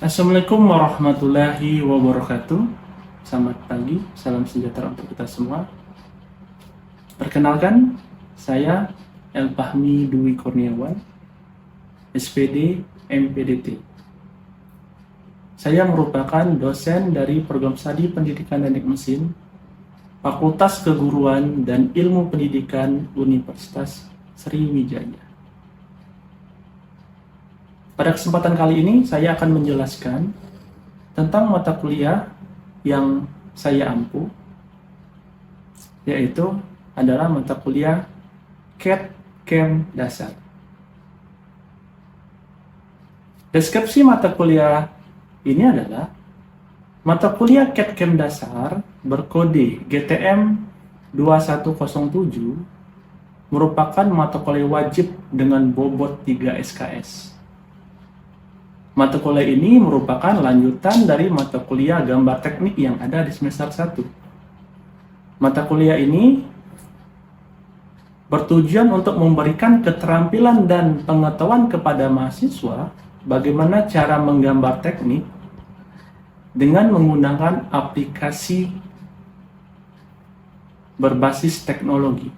Assalamualaikum warahmatullahi wabarakatuh. Selamat pagi, salam sejahtera untuk kita semua. Perkenalkan, saya Elfahmi Dwi Kurniawan, SPD MPDT. Saya merupakan dosen dari Program Studi Pendidikan Teknik Mesin, Fakultas Keguruan dan Ilmu Pendidikan Universitas Sriwijaya. Pada kesempatan kali ini, saya akan menjelaskan tentang mata kuliah yang saya ampu, yaitu adalah mata kuliah CAD/CAM dasar. Deskripsi mata kuliah ini adalah mata kuliah CAD/CAM dasar berkode GTM 2107 merupakan mata kuliah wajib dengan bobot 3 SKS. Mata kuliah ini merupakan lanjutan dari mata kuliah gambar teknik yang ada di semester 1. Mata kuliah ini bertujuan untuk memberikan keterampilan dan pengetahuan kepada mahasiswa bagaimana cara menggambar teknik dengan menggunakan aplikasi berbasis teknologi.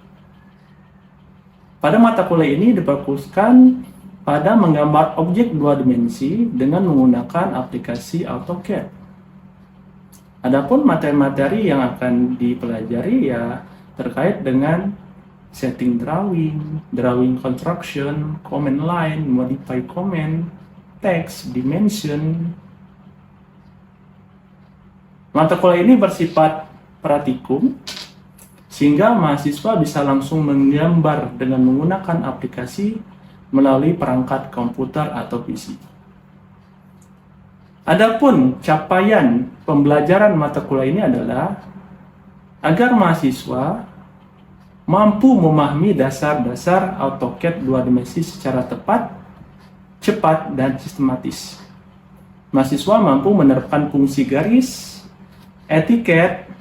Pada mata kuliah ini difokuskan pada menggambar objek 2 dimensi dengan menggunakan aplikasi AutoCAD. Adapun materi-materi yang akan dipelajari ya terkait dengan setting drawing, drawing construction, command line, modify command, text, dimension. Mata kuliah ini bersifat praktikum sehingga mahasiswa bisa langsung menggambar dengan menggunakan aplikasi melalui perangkat komputer atau PC. Adapun capaian pembelajaran mata kuliah ini adalah agar mahasiswa mampu memahami dasar-dasar AutoCAD 2 dimensi secara tepat, cepat, dan sistematis. Mahasiswa mampu menerapkan fungsi garis, etiket,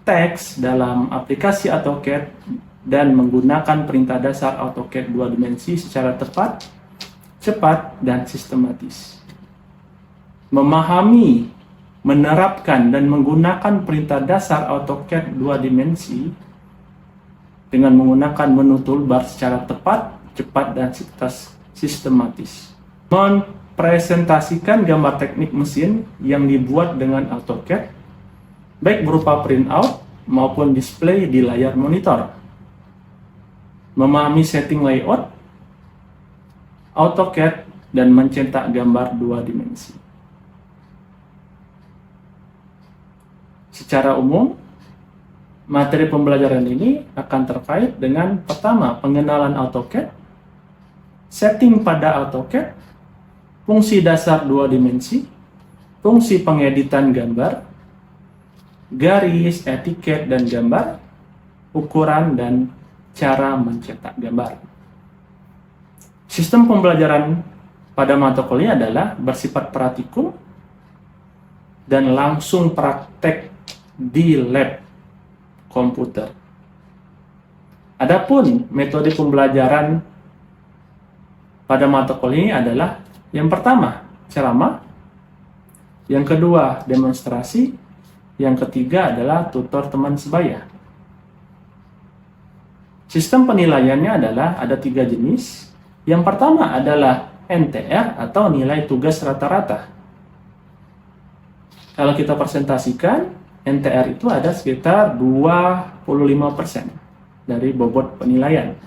teks dalam aplikasi AutoCAD dan menggunakan perintah dasar AutoCAD 2 dimensi secara tepat, cepat, dan sistematis. Memahami, menerapkan, dan menggunakan perintah dasar AutoCAD 2 dimensi dengan menggunakan menu toolbar secara tepat, cepat, dan sistematis. Mempresentasikan gambar teknik mesin yang dibuat dengan AutoCAD, baik berupa printout maupun display di layar monitor. Memahami setting layout, AutoCAD, dan mencetak gambar 2 dimensi. Secara umum, materi pembelajaran ini akan terkait dengan pertama, pengenalan AutoCAD, setting pada AutoCAD, fungsi dasar 2 dimensi, fungsi pengeditan gambar, garis, etiket, dan gambar, ukuran, dan cara mencetak gambar. Sistem pembelajaran pada mata kuliah adalah bersifat praktikum dan langsung praktek di lab komputer. Adapun metode pembelajaran pada mata kuliah ini adalah yang pertama, ceramah, yang kedua, demonstrasi, yang ketiga adalah tutor teman sebaya. Sistem penilaiannya adalah ada 3 jenis. Yang pertama adalah NTR atau nilai tugas rata-rata. Kalau kita presentasikan, NTR itu ada sekitar 25% dari bobot penilaian.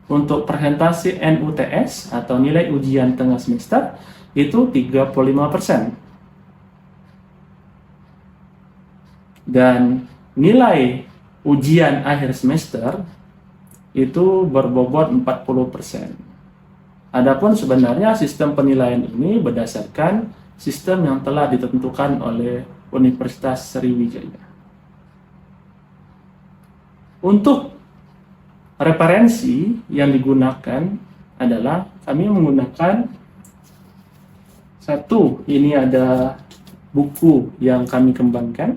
Untuk presentasi NUTS atau nilai ujian tengah semester itu 35%. Dan nilai ujian akhir semester itu berbobot 40%. Adapun sebenarnya sistem penilaian ini berdasarkan sistem yang telah ditentukan oleh Universitas Sriwijaya. Untuk referensi yang digunakan adalah kami menggunakan satu, ini ada buku yang kami kembangkan,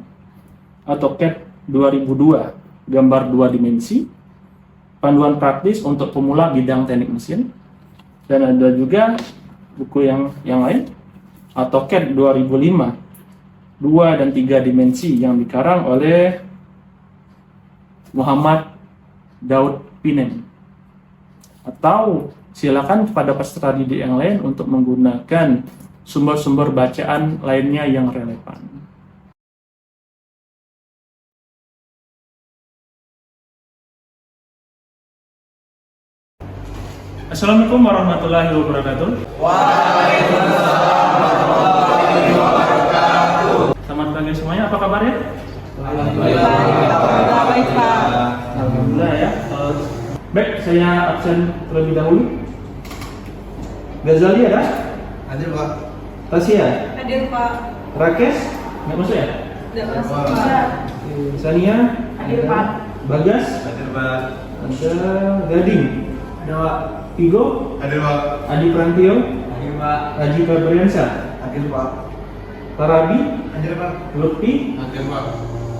AutoCAD 2002, gambar 2 dimensi, panduan praktis untuk pemula bidang teknik mesin, dan ada juga buku yang lain, AutoCAD 2005, 2 dan 3 dimensi yang dikarang oleh Muhammad Daud Pinem. Atau silakan kepada peserta didik yang lain untuk menggunakan sumber-sumber bacaan lainnya yang relevan. Assalamualaikum warahmatullahi wabarakatuh. Waalaikumsalam warahmatullahi wabarakatuh. Selamat pagi semuanya, apa kabarnya? Alhamdulillah baik Pak. Alhamdulillah ya. Baik, saya absen terlebih dahulu. Ghazali ada? Hadir Pak. Tasya? Hadir Pak. Rakesh? Nggak masuk ya? Tidak masuk Pak. Sania? Hadir Pak. Bagas? Hadir Pak. Ada Gading? Ada Pak. Igo? Hadir Pak. Adi Prantio? Hadir Pak. Haji Febriansa? Hadir Pak. Tarabi? Hadir Pak. Lutfi? Hadir Pak.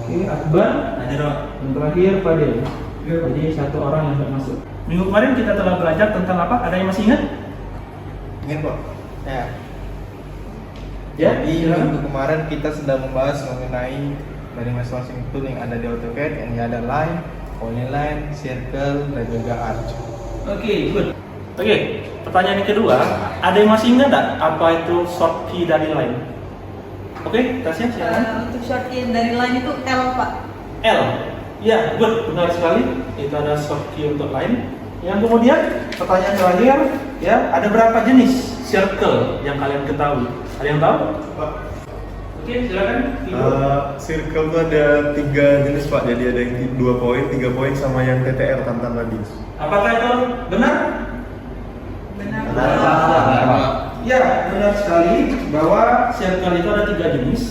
Oke, Akbar? Hadir Pak. Dan terakhir Fadil. Jadi satu orang yang tidak masuk. Minggu kemarin kita telah belajar tentang apa? Ada yang masih ingat? Ingat Pak. Ya. Ya, Jadi silakan. minggu kemarin kita sedang membahas mengenai dari masing-masing tool yang ada di AutoCAD. Ini ada line, polyline, circle, dan juga arc. Oke, good. Oke, pertanyaan yang kedua, ada yang masih ingat tak apa itu shortkey dari line? Oke, Tasya silakan. Untuk shortcut dari line itu L Pak. L. Ya, good, benar sekali. Itu ada shortkey untuk line. Yang kemudian pertanyaan terakhir, ya, ada berapa jenis circle yang kalian ketahui? Ada yang tahu? Pak. Oke, silakan. Circle itu ada 3 jenis Pak. Jadi ada yang 2 poin, 3 poin, sama yang TTR tanpa radius. Apakah itu benar? Benar Pak. Ya, benar sekali bahwa circle itu ada 3 jenis.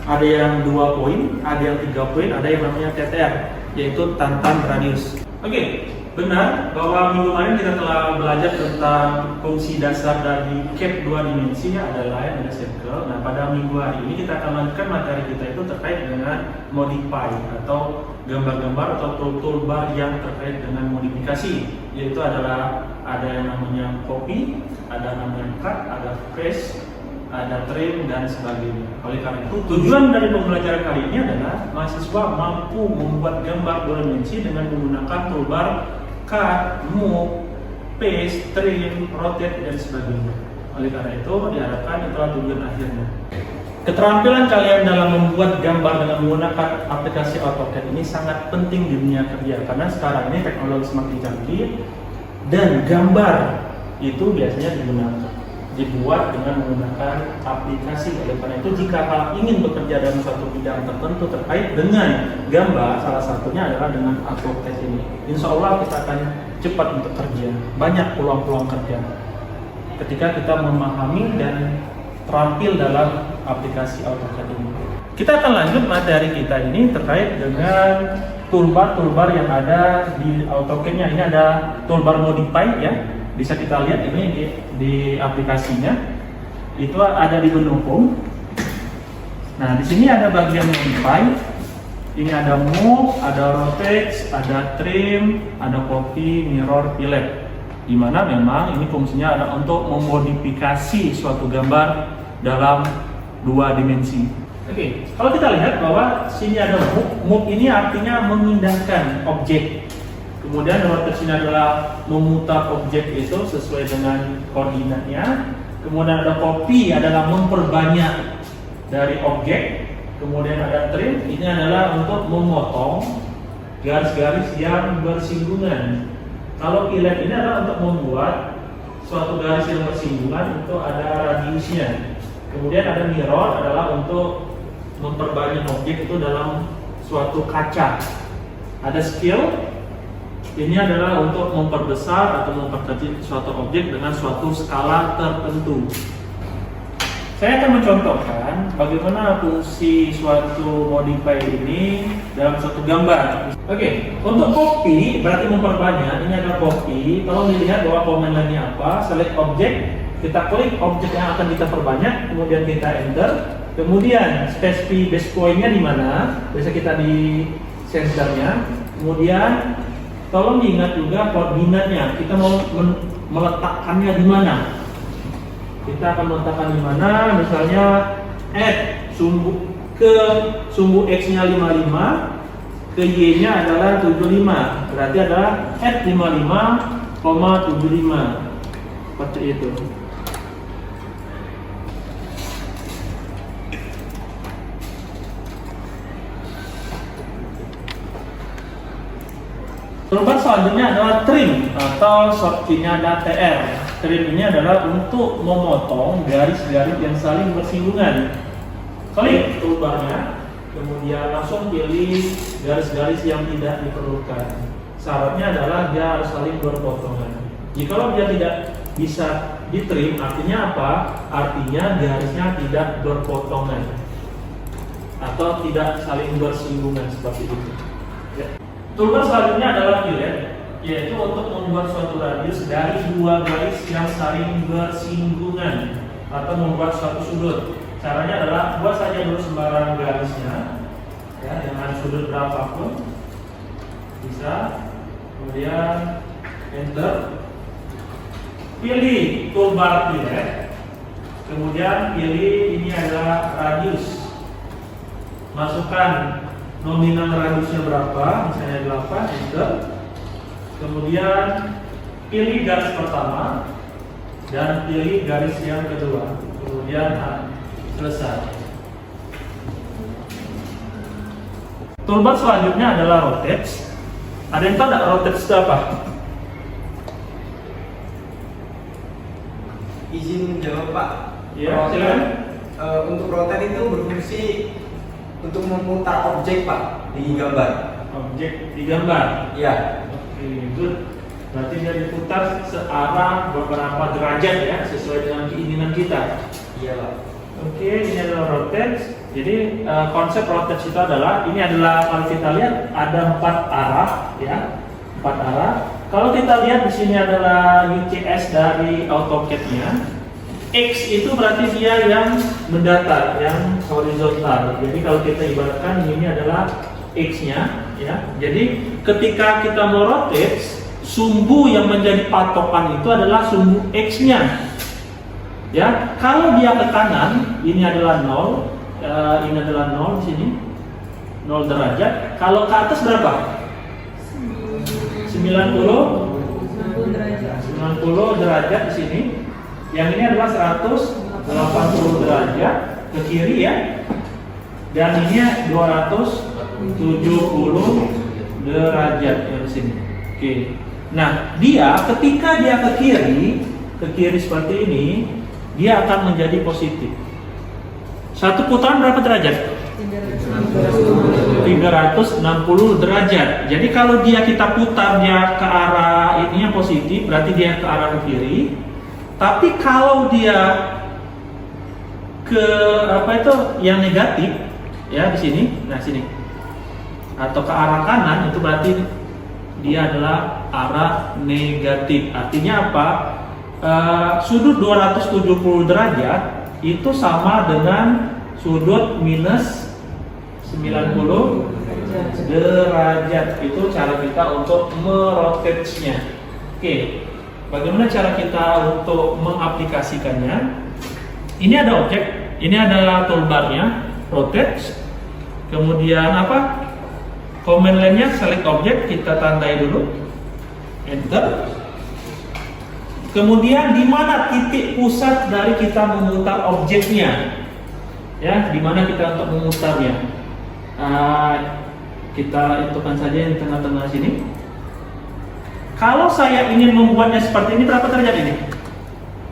Ada yang 2 poin, ada yang 3 poin, ada yang namanya TTR, yaitu tantan radius. Oke, benar bahwa minggu kemarin kita telah belajar tentang fungsi dasar dari CAD 2 dimensi, ada line, ada circle. Nah, pada minggu hari ini kita akan lanjutkan materi kita itu terkait dengan modify atau gambar-gambar atau toolbar yang terkait dengan modifikasi, yaitu adalah ada yang namanya copy, ada namanya cut, ada paste, ada trim, dan sebagainya. Oleh karena itu, tujuan dari pembelajaran kali ini adalah mahasiswa mampu membuat gambar 2 dimensi dengan menggunakan toolbar cut, move, paste, trim, rotate, dan sebagainya. Oleh karena itu, diharapkan itulah tujuan akhirnya. Keterampilan kalian dalam membuat gambar dengan menggunakan aplikasi AutoCAD ini sangat penting di dunia kerja, karena sekarang ini teknologi semakin canggih dan gambar itu biasanya dibuat dengan menggunakan aplikasi. Oleh karena itu, jika kalian ingin bekerja dalam suatu bidang tertentu terkait dengan gambar, salah satunya adalah dengan AutoCAD ini. Insya Allah kita akan cepat untuk kerja, banyak peluang-peluang kerja ketika kita memahami dan terampil dalam aplikasi AutoCAD ini. Kita akan lanjut materi kita ini terkait dengan toolbar yang ada di AutoCAD-nya. Ini ada toolbar modify ya. Bisa kita lihat ini di aplikasinya. Itu ada di menu home. Nah, di sini ada bagian modify. Ini ada move, ada rotate, ada trim, ada copy, mirror, fillet. Di mana memang ini fungsinya ada untuk memodifikasi suatu gambar dalam 2 dimensi. Oke, kalau kita lihat bahwa sini ada move ini artinya memindahkan objek. Kemudian rotate sini adalah memutar objek itu sesuai dengan koordinatnya. Kemudian ada copy adalah memperbanyak dari objek. Kemudian ada trim, ini adalah untuk memotong garis-garis yang bersinggungan. Kalau fillet ini adalah untuk membuat suatu garis yang bersinggungan itu ada radiusnya. Kemudian ada mirror adalah untuk memperbanyak objek itu dalam suatu kaca. Ada scale, ini adalah untuk memperbesar atau memperkecil suatu objek dengan suatu skala tertentu. Saya akan mencontohkan bagaimana fungsi suatu modify ini dalam suatu gambar. Oke, untuk copy berarti memperbanyak. Ini ada copy. Kalau dilihat bahwa komen lagi apa, select object, kita klik objek yang akan kita perbanyak, kemudian kita enter. Kemudian specify base point-nya di mana? Bisa kita di sensornya. Kemudian tolong diingat juga koordinatnya. Kita mau meletakkannya di mana? Kita akan meletakkan di mana? Misalnya sumbu X-nya 55, ke Y-nya adalah 75. Berarti adalah 55,75. Seperti itu. Toolbar selanjutnya adalah trim atau shortcut-nya ada TR. Trim ini adalah untuk memotong garis-garis yang saling bersinggungan. Klik toolbarnya, kemudian langsung pilih garis-garis yang tidak diperlukan. Syaratnya adalah dia harus saling berpotongan. Jikalau dia tidak bisa ditrim, artinya apa? Artinya garisnya tidak berpotongan atau tidak saling bersinggungan seperti itu. Ya. Toolbar selanjutnya adalah fillet, yaitu untuk membuat suatu radius dari dua garis yang saling bersinggungan atau membuat suatu sudut. Caranya adalah buat saja dulu sembarang garisnya, ya, dengan sudut berapapun bisa. Kemudian enter, pilih toolbar fillet, kemudian pilih ini adalah radius, masukkan nominal radiusnya berapa, misalnya 8, enter. Kemudian pilih garis pertama dan pilih garis yang kedua. Kemudian selesai. Toolbar selanjutnya adalah rotate. Ada yang tahu nggak rotate itu apa? Izin menjawab Pak. Ya, silakan. Untuk rotate itu berfungsi untuk memutar objek Pak di gambar. Objek di gambar. Iya. Oke, itu berarti dia diputar searah beberapa derajat ya, sesuai dengan keinginan kita. Iya Pak. Oke, ini adalah rotate. Jadi konsep rotate itu adalah, ini adalah kalau kita lihat ada 4 arah ya, 4 arah. Kalau kita lihat di sini adalah UCS dari AutoCAD-nya. X itu berarti dia yang mendatar, yang horizontal. Jadi kalau kita ibaratkan ini adalah X-nya ya. Jadi ketika kita mau rotate, sumbu yang menjadi patokan itu adalah sumbu X-nya. Ya, kalau dia ke kanan, ini adalah 0, ini adalah 0 di sini. 0 derajat. Kalau ke atas berapa? 90 derajat di sini. Yang ini adalah 180 derajat ke kiri ya. Dan ini 270 derajat di sini. Oke. Nah, ketika dia ke kiri seperti ini, dia akan menjadi positif. Satu putaran berapa derajat? 360 derajat. Jadi kalau kita putar dia ke arah ininya positif, berarti dia ke arah ke kiri. Tapi kalau dia ke yang negatif ya di sini, nah sini, atau ke arah kanan, itu berarti dia adalah arah negatif. Artinya apa? Sudut 270 derajat itu sama dengan sudut minus 90 derajat. Itu cara kita untuk merotate-nya. Oke. Bagaimana cara kita untuk mengaplikasikannya? Ini ada objek, ini adalah toolbarnya, rotate. Kemudian command line-nya select object, kita tandai dulu, enter. Kemudian di mana titik pusat dari kita memutar objeknya? Ya, di mana kita untuk memutarnya? Kita tentukan saja yang tengah-tengah sini. Kalau saya ingin membuatnya seperti ini, berapa derajat ini?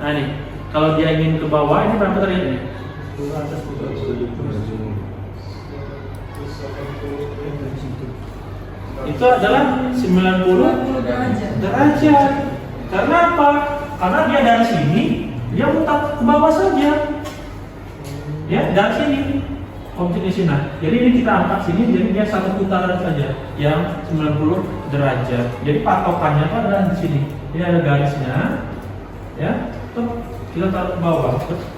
Nah ini, kalau dia ingin ke bawah, ini berapa derajat ini? Itu adalah 90 derajat. Karena apa? Karena dia dari sini, dia mutar ke bawah saja. Ya, dari sini. Objek di sini. Jadi ini kita angkat sini, jadi dia satu putaran saja yang 90 derajat. Jadi patokannya adalah di sini. Ini ada garisnya, ya. Tuh, kita taruh ke bawah. Terus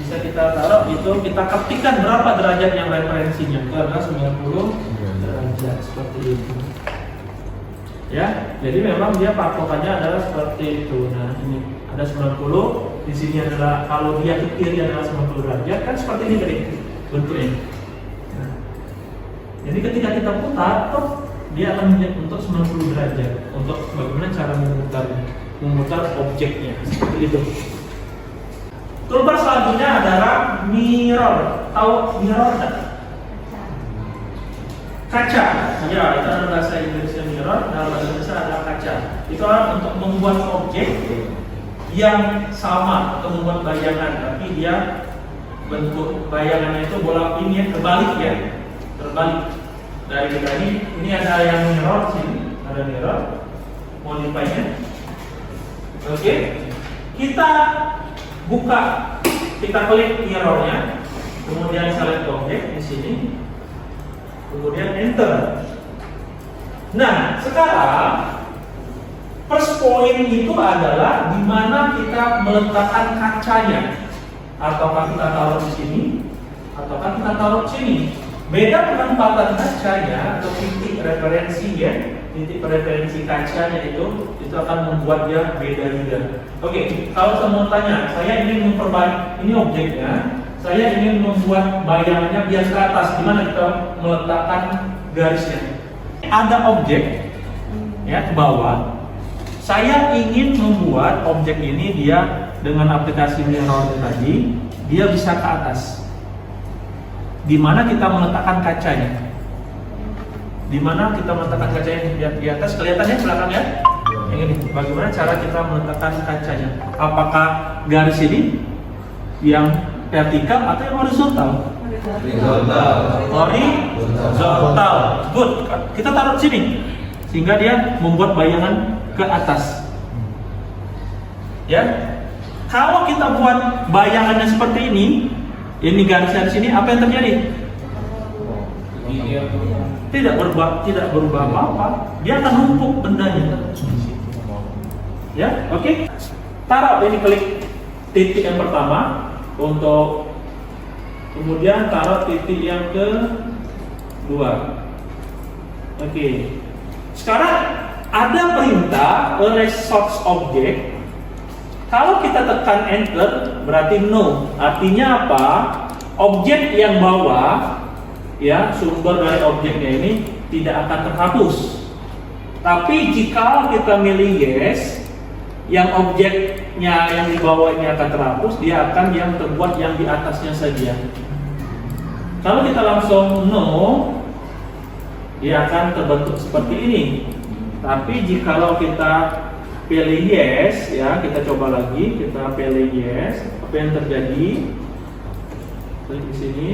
bisa kita taruh itu, kita ketikkan berapa derajat yang referensinya. Itu adalah 90 derajat seperti itu. Ya, jadi memang dia patokannya adalah seperti itu. Nah, ini ada 90 di sini adalah kalau dia ke kiri adalah 90 derajat, kan seperti ini tadi bentuknya. Nah, jadi ketika kita putar, dia akan menjadi untuk 90 derajat. Untuk bagaimana cara memutar objeknya seperti itu. Toolbar selanjutnya adalah mirror. Tahu mirror enggak? Kaca. Ya, itu adalah bahasa Inggrisnya mirror, dalam bahasa Indonesia adalah kaca. Itu adalah untuk membuat objek yang sama atau membuat bayangan, tapi dia bentuk bayangannya itu bola ini ya, terbalik ya, terbalik. Dari kita ini ada yang mirror sini, ada mirror, modify-nya. Oke, kita buka, kita klik mirrornya, kemudian select objek di sini, kemudian enter. Nah, sekarang first point itu adalah di mana kita meletakkan kacanya. Ataukah kita taruh di sini, ataukah kita taruh di sini. Beda penempatan kacanya atau titik referensi ya, titik referensi kacanya itu akan membuat dia beda juga. Oke, kalau saya mau tanya, saya ingin memperbaiki ini objeknya, saya ingin membuat bayangannya biar ke atas, di mana kita meletakkan garisnya. Ada objek ya ke bawah. Saya ingin membuat objek ini dia dengan aplikasi mirror tadi, dia bisa ke atas. Di mana kita meletakkan kacanya? Di mana kita meletakkan kacanya di atas? Kelihatannya belakang ya? Yang ini. Bagaimana cara kita meletakkan kacanya? Apakah garis ini yang vertikal atau yang horizontal? Horizontal. Good. Kita taruh di sini sehingga dia membuat bayangan ke atas. Ya. Kalau kita buat bayangannya seperti ini garisnya di sini, apa yang terjadi? Tidak berubah apa-apa. Dia akan numpuk bendanya. Ya, oke. Taruh ini, klik titik yang pertama untuk, kemudian taruh titik yang kedua. Oke. Sekarang ada perintah erase source object. Kalau kita tekan enter berarti no. Artinya apa? Objek yang bawah ya, sumber dari objeknya ini tidak akan terhapus. Tapi jika kita milih yes, yang objeknya yang di bawah ini akan terhapus, dia akan yang terbuat yang di atasnya saja. Kalau kita langsung no, dia akan terbentuk seperti ini. Tapi jikalau kita pilih yes, ya kita coba lagi, kita pilih yes, apa yang terjadi? Klik di sini,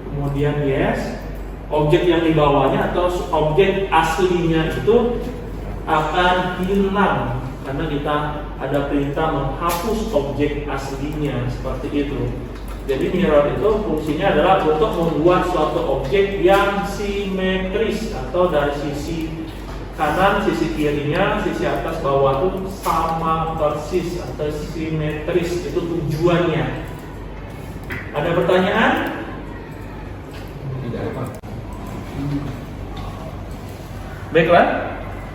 kemudian yes, objek yang di bawahnya atau objek aslinya itu akan hilang karena kita ada perintah menghapus objek aslinya seperti itu. Jadi mirror itu fungsinya adalah untuk membuat suatu objek yang simetris atau dari sisi kanan, sisi kirinya, sisi atas, bawah itu sama persis atau simetris. Itu tujuannya. Ada pertanyaan? Tidak. Baiklah,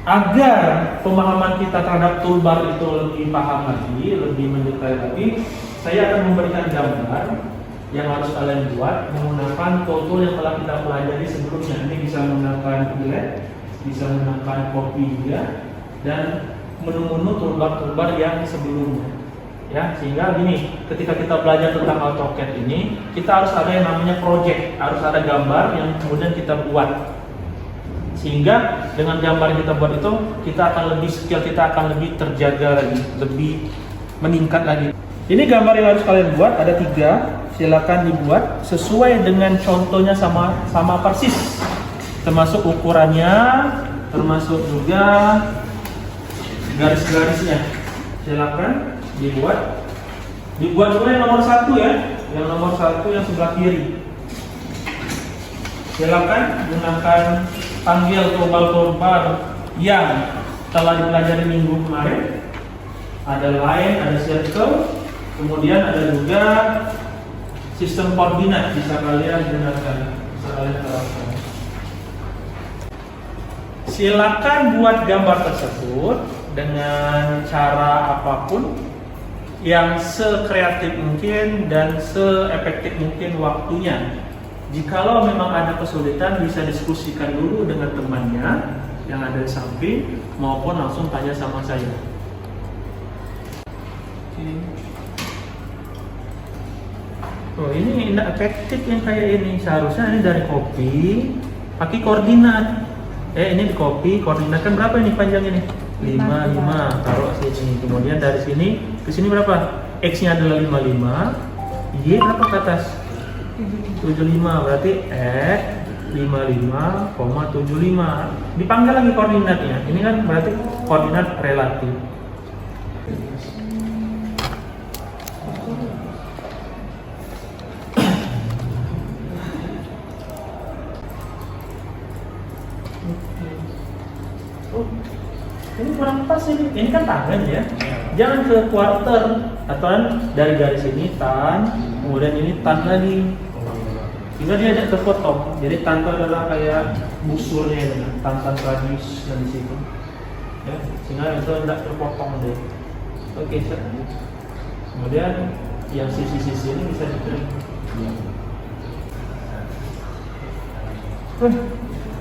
agar pemahaman kita terhadap toolbar itu lebih paham lagi, lebih mendetail lagi, saya akan memberikan gambar yang harus kalian buat menggunakan tool yang telah kita pelajari sebelumnya. Ini bisa menggunakan Quizlet, bisa menggunakan Copy juga, dan menu-menu toolbar yang sebelumnya. Ya, sehingga gini, ketika kita belajar tentang AutoCAD ini, kita harus ada yang namanya project, harus ada gambar yang kemudian kita buat. Sehingga dengan gambar yang kita buat itu, kita akan lebih skill, kita akan lebih terjaga lagi, lebih meningkat lagi. Ini gambar yang harus kalian buat, ada 3. Silakan dibuat sesuai dengan contohnya sama persis. Termasuk ukurannya, termasuk juga garis-garisnya. Silakan dibuat. Dibuat dulu yang nomor 1 ya. Yang nomor 1 yang sebelah kiri. Silakan gunakan panggil toolbar yang telah dipelajari minggu kemarin. Ada line, ada circle, kemudian ada juga sistem koordinat, bisa kalian gunakan, bisa kalian terapkan. Silakan buat gambar tersebut dengan cara apapun yang sekreatif mungkin dan seefektif mungkin waktunya. Jikalau memang ada kesulitan, bisa diskusikan dulu dengan temannya yang ada di samping maupun langsung tanya sama saya. Oh, ini tidak efektif yang kayak ini. Seharusnya ini dari copy pakai koordinat. Ini di copy koordinat kan berapa ini panjang ini? 55. Taruh sini. Kemudian dari sini ke sini berapa? X-nya adalah 55. Y berapa ke atas? 75. Berarti X 55,75. Dipanggil lagi koordinatnya. Ini kan berarti koordinat relatif. Ini kurang pas ini. Ini kan tangan ya. Jangan ke quarter atau dari garis ini tan, kemudian ini tan lagi. Sehingga dia ada terpotong. Jadi tan itu adalah kayak busurnya, tan radius yang di situ. Ya, sehingga itu tidak terpotong deh. Oke, kemudian yang sisi-sisi ini bisa diklik.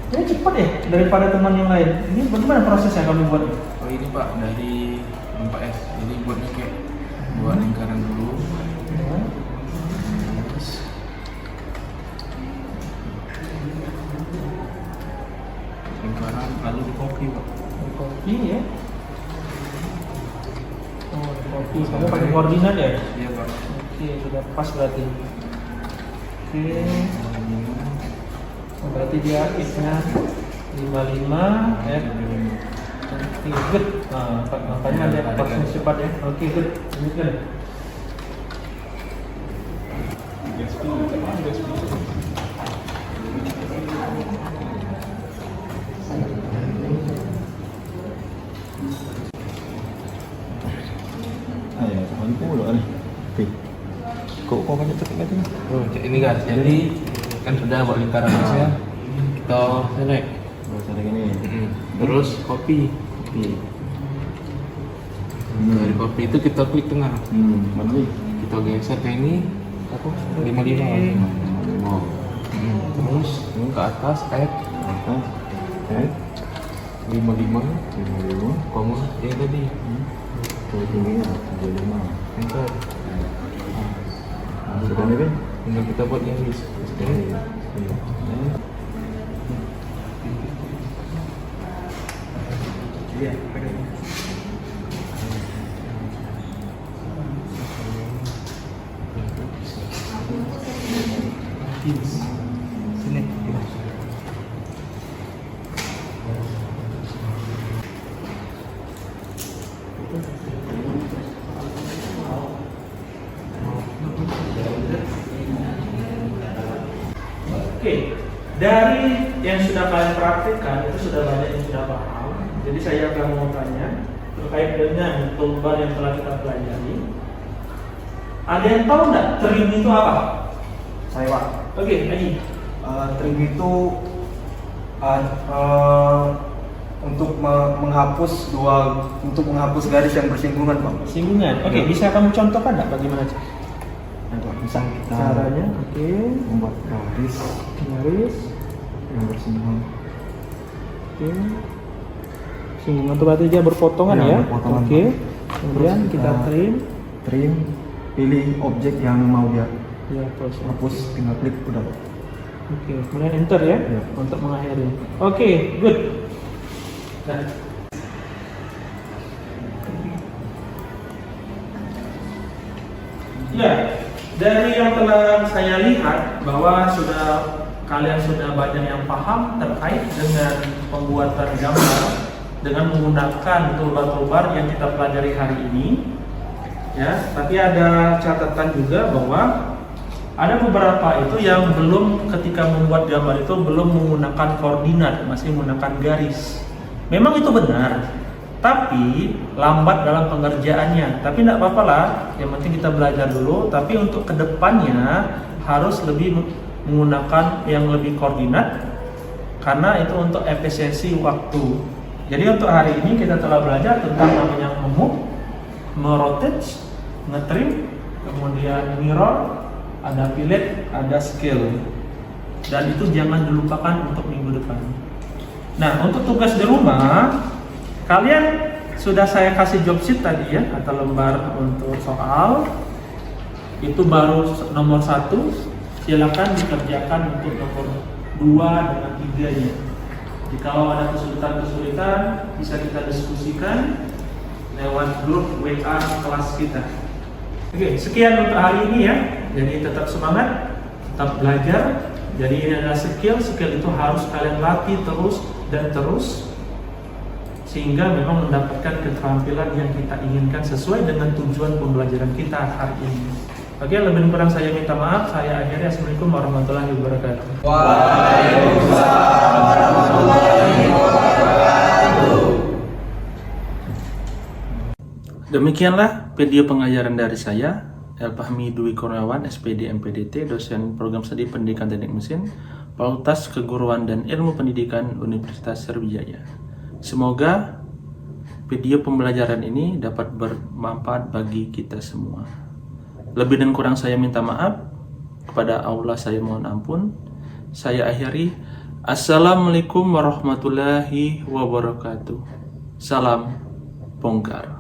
Ini cepat ya daripada teman yang lain. Ini bagaimana proses yang kami buat? Oh ini Pak, dari 4S. Jadi buatnya kayak buat lingkaran dulu. Terus lingkaran lalu di copy Pak. Di copy ya. Oh, di copy. Kamu pakai koordinat ya? Iya Pak. Oke, sudah pas berarti. Oke. Oh, berarti dia X-nya 55 F. Oke, good. Nah, makanya ada proses cepat ya. Oke, good. Lanjutkan. Ayo, teman pula ni. Kok kau banyak cekik tadi? Oh, ini guys, jadi kan sudah buat lingkaran ya. Kita select. Oh, cara gini. Terus copy. Dari copy itu kita klik tengah. Mana ni? Kita geser ke ini. Apa? 55. Oh, Terus ke atas add atas. 55, koma yang tadi. Kau tinggi lah, 25. Enter. Sudah ni kan? Tinggal kita buat yang list. Ya. Sini. Oke, dari yang sudah kalian praktikkan itu sudah banyak yang sudah paham. Jadi saya akan mau tanya terkait dengan toolbar yang telah kita pelajari. Ada yang tahu nggak trim itu apa? Saya Pak. Oke, Haji. Trim itu untuk menghapus garis yang bersinggungan Pak. Singgungan. Oke, bisa kamu contohkan nggak bagaimana Ada bisa kita caranya? Oke, membuat garis garis. yang bersinggungan. Oke. Singgungan itu berarti dia berpotongan Ya, ya? berpotongan, Oke. Pak. Kemudian Terus kita kita trim. Trim, pilih objek yang mau dia Ya, terus. hapus, tinggal klik udah. Oke, kemudian enter ya, Ya. untuk mengakhiri. Oke, good. Nah. Ya, dari yang telah saya lihat bahwa kalian sudah banyak yang paham terkait dengan pembuatan gambar dengan menggunakan toolbar-toolbar yang kita pelajari hari ini. Ya, tapi ada catatan juga bahwa ada beberapa itu yang belum ketika membuat gambar itu belum menggunakan koordinat, masih menggunakan garis. Memang itu benar, tapi lambat dalam pengerjaannya. Tapi tidak apa-apa lah, yang penting kita belajar dulu. Tapi untuk kedepannya harus lebih menggunakan yang lebih koordinat, karena itu untuk efisiensi waktu. Jadi untuk hari ini kita telah belajar tentang namanya nge-move, merotate, nge-trim, kemudian mirror, ada fillet, ada scale. Dan itu jangan dilupakan untuk minggu depan. Nah, untuk tugas di rumah, kalian sudah saya kasih job sheet tadi ya, atau lembar untuk soal. Itu baru nomor 1. Silakan dikerjakan untuk nomor 2 dengan 3-nya. Jika ada kesulitan-kesulitan, bisa kita diskusikan lewat grup WA kelas kita. Oke, sekian untuk hari ini ya. Jadi tetap semangat, tetap belajar. Jadi ini adalah skill itu harus kalian latih terus dan terus, sehingga memang mendapatkan keterampilan yang kita inginkan sesuai dengan tujuan pembelajaran kita hari ini. Oke, lebih kurang saya minta maaf. Saya akhiri. Assalamualaikum warahmatullahi wabarakatuh. Waalaikumsalam warahmatullahi wabarakatuh. Demikianlah video pengajaran dari saya, Elfahmi Dwi Kurniawan, SPD MPDT, dosen program studi pendidikan teknik mesin, Fakultas Keguruan dan Ilmu Pendidikan Universitas Sriwijaya. Semoga video pembelajaran ini dapat bermanfaat bagi kita semua. Lebih dan kurang saya minta maaf. Kepada Allah saya mohon ampun. Saya akhiri. Assalamualaikum warahmatullahi wabarakatuh. Salam bongkar.